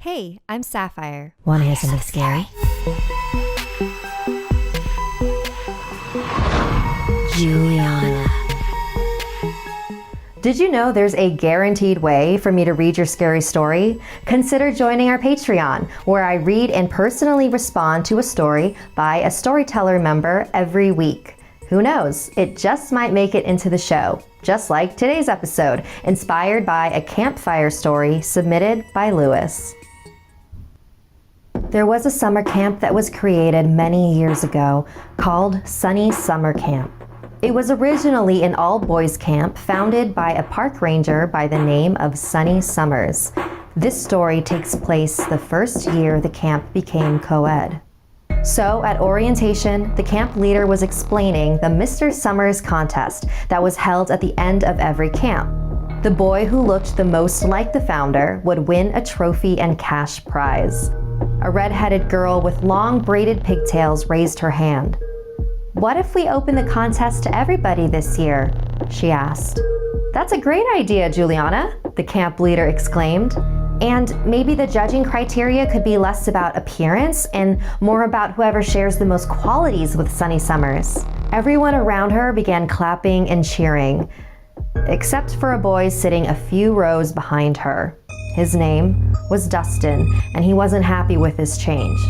Hey, I'm Sapphire. Wanna hear something scary? Juliana. Did you know there's a guaranteed way for me to read your scary story? Consider joining our Patreon, where I read and personally respond to a story by a storyteller member every week. Who knows? It just might make it into the show, just like today's episode, inspired by a campfire story submitted by Lewis. There was a summer camp that was created many years ago called Sunny Summer Camp. It was originally an all-boys camp founded by a park ranger by the name of Sunny Summers. This story takes place the first year the camp became co-ed. So at orientation, the camp leader was explaining the Mr. Summers contest that was held at the end of every camp. The boy who looked the most like the founder would win a trophy and cash prize. A red-headed girl with long braided pigtails raised her hand. "What if we open the contest to everybody this year?" she asked. "That's a great idea, Juliana," the camp leader exclaimed. "And maybe the judging criteria could be less about appearance and more about whoever shares the most qualities with Sunny Summers." Everyone around her began clapping and cheering, except for a boy sitting a few rows behind her. His name was Dustin, and he wasn't happy with this change.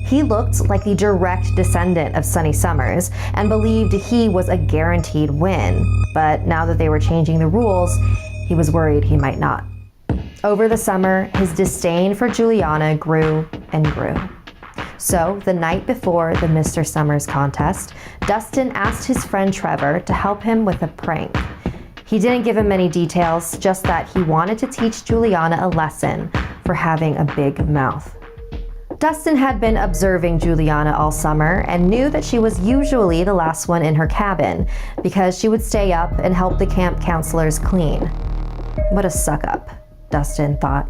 He looked like the direct descendant of Sunny Summers and believed he was a guaranteed win. But now that they were changing the rules, he was worried he might not. Over the summer, his disdain for Juliana grew and grew. So the night before the Mr. Summers contest, Dustin asked his friend Trevor to help him with a prank. He didn't give him many details, just that he wanted to teach Juliana a lesson for having a big mouth. Dustin had been observing Juliana all summer and knew that she was usually the last one in her cabin because she would stay up and help the camp counselors clean. What a suck-up, Dustin thought.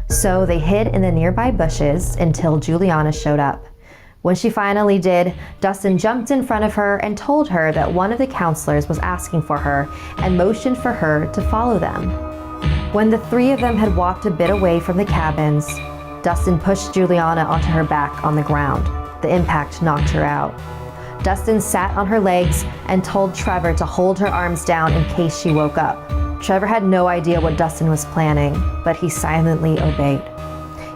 So they hid in the nearby bushes until Juliana showed up. When she finally did, Dustin jumped in front of her and told her that one of the counselors was asking for her and motioned for her to follow them. When the three of them had walked a bit away from the cabins, Dustin pushed Juliana onto her back on the ground. The impact knocked her out. Dustin sat on her legs and told Trevor to hold her arms down in case she woke up. Trevor had no idea what Dustin was planning, but he silently obeyed.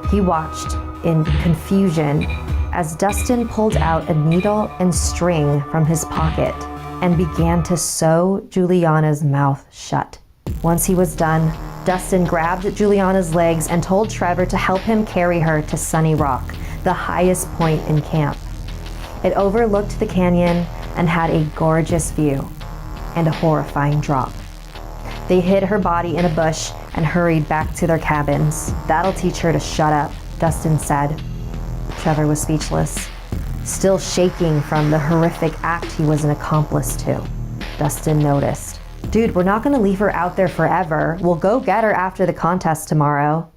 He watched in confusion as Dustin pulled out a needle and string from his pocket and began to sew Juliana's mouth shut. Once he was done, Dustin grabbed Juliana's legs and told Trevor to help him carry her to Sunny Rock, the highest point in camp. It overlooked the canyon and had a gorgeous view and a horrifying drop. They hid her body in a bush and hurried back to their cabins. "That'll teach her to shut up," Dustin said. Trevor was speechless, still shaking from the horrific act he was an accomplice to. Dustin noticed. "Dude, we're not gonna leave her out there forever. We'll go get her after the contest tomorrow."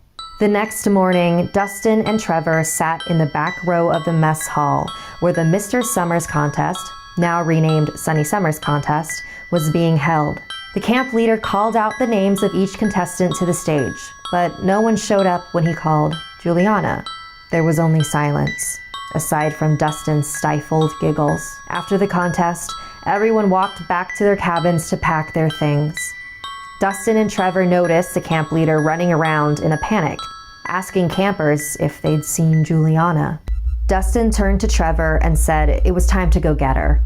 The next morning, Dustin and Trevor sat in the back row of the mess hall where the Mr. Summers contest, now renamed Sunny Summers contest, was being held. The camp leader called out the names of each contestant to the stage, but no one showed up when he called Juliana. There was only silence, aside from Dustin's stifled giggles. After the contest, everyone walked back to their cabins to pack their things. Dustin and Trevor noticed the camp leader running around in a panic, asking campers if they'd seen Juliana. Dustin turned to Trevor and said it was time to go get her.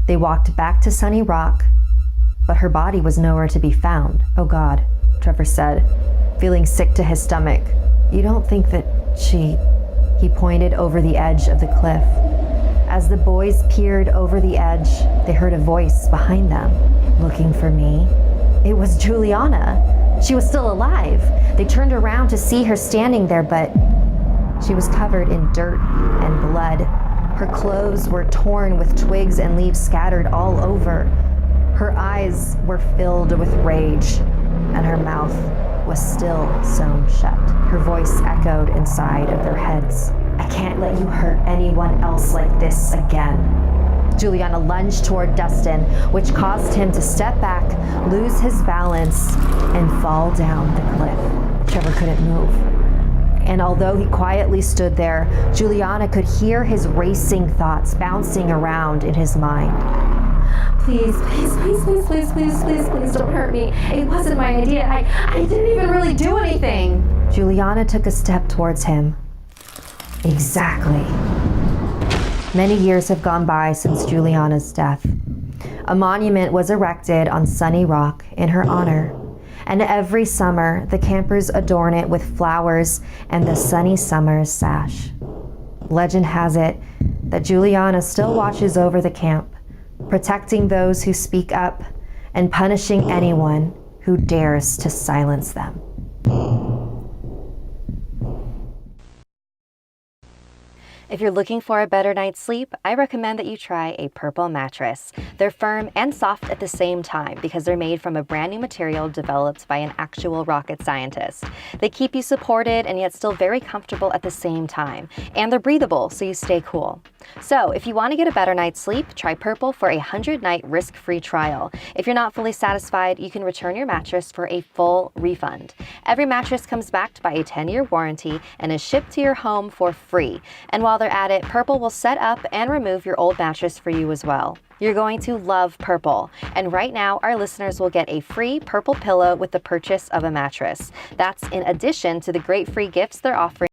They walked back to Sunny Rock, but her body was nowhere to be found. "Oh God," Trevor said, feeling sick to his stomach. "You don't think that she..." He pointed over the edge of the cliff. As the boys peered over the edge, they heard a voice behind them. "Looking for me?" It was Juliana. She was still alive. They turned around to see her standing there, but she was covered in dirt and blood. Her clothes were torn with twigs and leaves scattered all over. Her eyes were filled with rage, and her mouth was still sewn shut. Her voice echoed inside of their heads. "I can't let you hurt anyone else like this again." Juliana lunged toward Dustin, which caused him to step back, lose his balance, and fall down the cliff. Trevor couldn't move. and although he quietly stood there, Juliana could hear his racing thoughts bouncing around in his mind. Please, please, please, please, please, please, please, please don't hurt me. It wasn't my idea. I didn't even really do anything. Juliana took a step towards him. Exactly. Many years have gone by since Juliana's death. A monument was erected on Sunny Rock in her honor, and every summer the campers adorn it with flowers and the Sunny Summers sash. Legend has it that Juliana still watches over the camp, protecting those who speak up and punishing anyone who dares to silence them. If you're looking for a better night's sleep, I recommend that you try a Purple mattress. They're firm and soft at the same time because they're made from a brand new material developed by an actual rocket scientist. They keep you supported and yet still very comfortable at the same time. And they're breathable, so you stay cool. So if you want to get a better night's sleep, try Purple for a 100-night risk-free trial. If you're not fully satisfied, you can return your mattress for a full refund. Every mattress comes backed by a 10-year warranty and is shipped to your home for free. And while they're at it, Purple will set up and remove your old mattress for you as well. You're going to love Purple. And right now, our listeners will get a free Purple pillow with the purchase of a mattress. That's in addition to the great free gifts they're offering